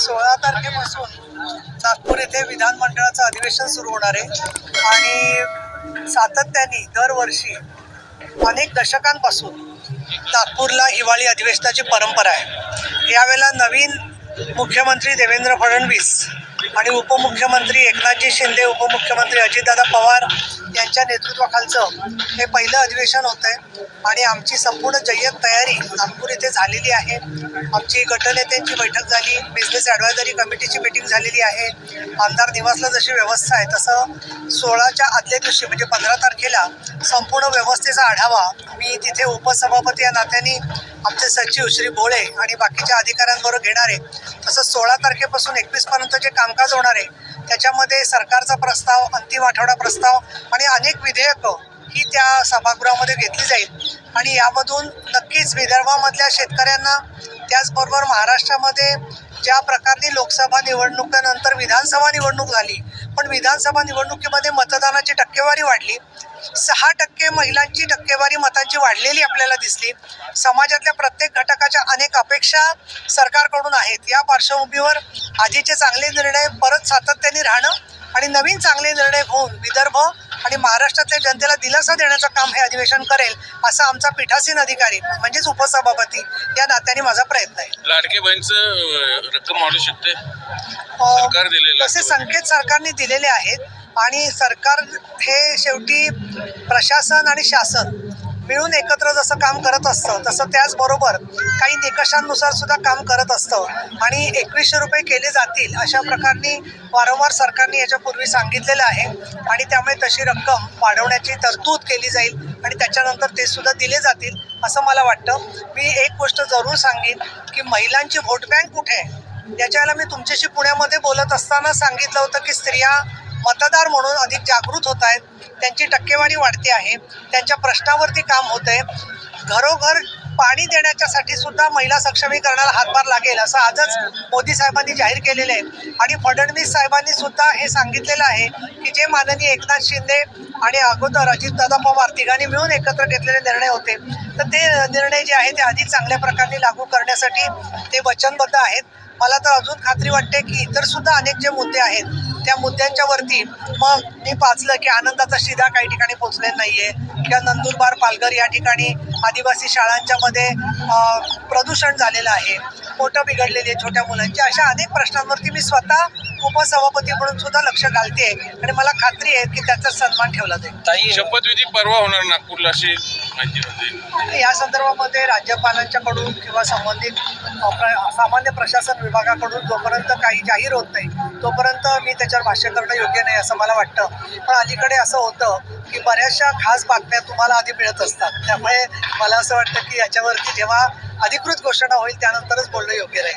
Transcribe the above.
16 तारखेपासून नागपूर येथे विधानमंडळाचं अधिवेशन सुरू होणार आहे आणि सातत्याने दरवर्षी अनेक दशकांपासून नागपूरला हिवाळी अधिवेशनाची परंपरा आहे। यावेळेला नवीन मुख्यमंत्री देवेंद्र फडणवीस आणि उपमुख्यमंत्री एकनाथजी शिंदे, उपमुख्यमंत्री अजितदादा पवार यांच्या नेतृत्वाखालचं हे पहिलं अधिवेशन होतं आहे आणि आमची संपूर्ण जय्यत तयारी नागपूर येथे झालेली आहे। आमची गटनेत्यांची बैठक झाली, बिझनेस ॲडवायझरी कमिटीची मीटिंग झालेली आहे। आमदार निवासला जशी व्यवस्था आहे तसं 16च्या आदल्या दिवशी म्हणजे 15 तारखेला संपूर्ण व्यवस्थेचा आढावा मी तिथे उपसभापती या नात्याने आमचे सचिव श्री भोळे आणि बाकीच्या अधिकाऱ्यांबरोबर घेणार आहे। तसंच 16 तारखेपासून 21 पर्यंत जे कामकाज होणार आहे त्याच्यामध्ये सरकारचा प्रस्ताव, अंतिम आठवडा प्रस्ताव आणि अनेक विधेयकं ही त्या सभागृहामध्ये घेतली जाईल आणि यामधून नक्कीच विदर्भामधल्या शेतकऱ्यांना, त्याचबरोबर महाराष्ट्रामध्ये ज्या प्रकारे लोकसभा निवडणुकीनंतर विधानसभा निवडणूक झाली, पण विधानसभा निवडणुकीमध्ये मतदानाची टक्केवारी वाढली, 6% महिलांची टक्केवारी मतांची वाढलेली आपल्याला दिसली। समाजातल्या प्रत्येक घटकाच्या अनेक अपेक्षा सरकारकडून आहेत। या पार्श्वभूमीवर आधीचे चांगले निर्णय परत सातत्याने राहणं आणि नवीन चांगले निर्णय होऊन विदर्भ आणि महाराष्ट्रातल्या जनतेला दिलासा देण्याचं काम हे अधिवेशन करेल असा आमचा पीठासीन अधिकारी म्हणजेच उपसभापती या नात्याने माझा प्रयत्न आहे। लाडके बहिणीचं रक्कम वाढू शकते, सरकार दिलेलं तसे संकेत सरकारने दिलेले आहेत आणि सरकार हे शेवटी प्रशासन आणि शासन मिळून एकत्र जसं काम करत असतं तसं त्याचबरोबर काही निकषांनुसार सुद्धा काम करत असतं आणि 2100 रुपये केले जातील अशा प्रकारे वारंवार सरकारने याच्यापूर्वी सांगितलेलं आहे आणि त्यामुळे तशी रक्कम वाढवण्याची तरतूद केली जाईल आणि त्याच्यानंतर ते सुद्धा दिले जातील असं मला वाटतं। मी एक गोष्ट जरूर सांगेन की महिलांची व्होट बँक कुठे आहे, याच्याला मी तुमच्याशी पुण्यामध्ये बोलत असताना सांगितलं होतं की स्त्रिया मतदार म्हणून अधिक जागृत होत आहेत, त्यांची टक्केवारी वाढते आहे, त्यांच्या प्रश्नावरती काम होत आहे। घरोघर पाणी देण्याच्यासाठी सुद्धा महिला सक्षमीकरणाला हातभार लागेल असं आजच मोदी साहेबांनी जाहीर केलेलं आहे आणि फडणवीस साहेबांनी सुद्धा हे सांगितलेलं आहे की जे माननीय एकनाथ शिंदे आणि अगोदर अजितदादा पवार तिघांनी मिळून एकत्र घेतलेले निर्णय होते, तर ते निर्णय जे आहे ते अधिक चांगल्या प्रकारे लागू करण्यासाठी ते वचनबद्ध आहेत। मला तर अजून खात्री वाटते की इतर सुद्धा अनेक जे मुद्दे आहेत त्या मुद्द्यांच्या वरती मग मी पाचलं की आनंदाचा शिधा काही ठिकाणी पोचलेला नाही आहे किंवा नंदुरबार, पालघर या ठिकाणी आदिवासी शाळांच्या मध्ये प्रदूषण झालेलं आहे, पोटं बिघडलेली आहे छोट्या मुलांची, अशा अनेक प्रश्नांवरती मी स्वतः उपसभापती म्हणून सुद्धा लक्ष घालते आणि मला खात्री आहे की त्याचा सन्मान ठेवला जाईल। शपथविधी परवा होणार नागपूरला अशी माहिती होती। या संदर्भामध्ये राज्यपालांच्याकडून किंवा संबंधित सामान्य प्रशासन विभागाकडून जोपर्यंत काही जाहीर होत नाही तोपर्यंत मी त्याच्यावर भाष्य करणं योग्य नाही असं मला वाटतं। पण अलीकडे असं होतं की बऱ्याचशा खास बातम्या तुम्हाला आधी मिळत असतात, त्यामुळे मला असं वाटतं की याच्यावरती जेव्हा अधिकृत घोषणा होईल त्यानंतरच बोलणं योग्य राहील।